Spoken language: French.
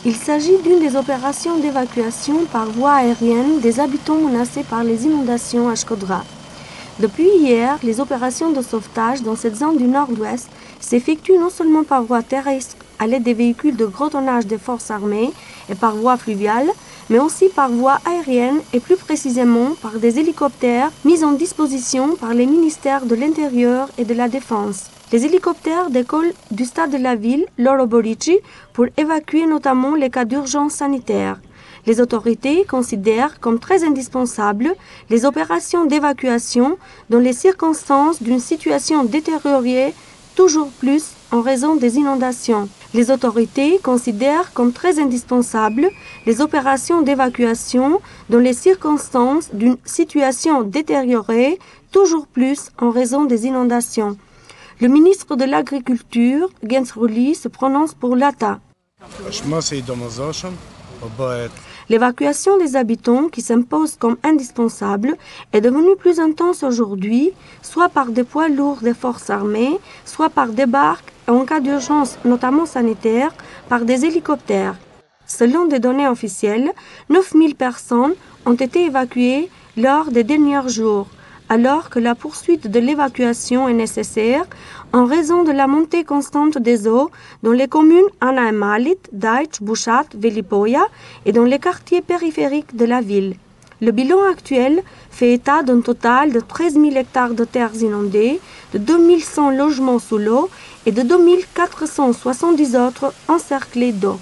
Il s'agit d'une des opérations d'évacuation par voie aérienne des habitants menacés par les inondations à Shkodra. Depuis hier, les opérations de sauvetage dans cette zone du nord-ouest s'effectuent non seulement par voie terrestre à l'aide des véhicules de gros tonnage des forces armées et par voie fluviale, mais aussi par voie aérienne et plus précisément par des hélicoptères mis en disposition par les ministères de l'Intérieur et de la Défense. Les hélicoptères décollent du stade de la ville, Loro Borici, pour évacuer notamment les cas d'urgence sanitaire. Les autorités considèrent comme très indispensables les opérations d'évacuation dans les circonstances d'une situation détériorée toujours plus en raison des inondations. Les autorités considèrent comme très indispensables les opérations d'évacuation dans les circonstances d'une situation détériorée toujours plus en raison des inondations. Le ministre de l'Agriculture, Jens Rulli, se prononce pour l'ATA. L'évacuation des habitants, qui s'impose comme indispensable, est devenue plus intense aujourd'hui, soit par des poids lourds des forces armées, soit par des barques et en cas d'urgence, notamment sanitaire, par des hélicoptères. Selon des données officielles, 9000 personnes ont été évacuées lors des derniers jours, alors que la poursuite de l'évacuation est nécessaire en raison de la montée constante des eaux dans les communes Ana Emalit, Deitsch, Bouchat, Velipoja et dans les quartiers périphériques de la ville. Le bilan actuel fait état d'un total de 13 000 hectares de terres inondées, de 2100 logements sous l'eau et de 2470 autres encerclés d'eau.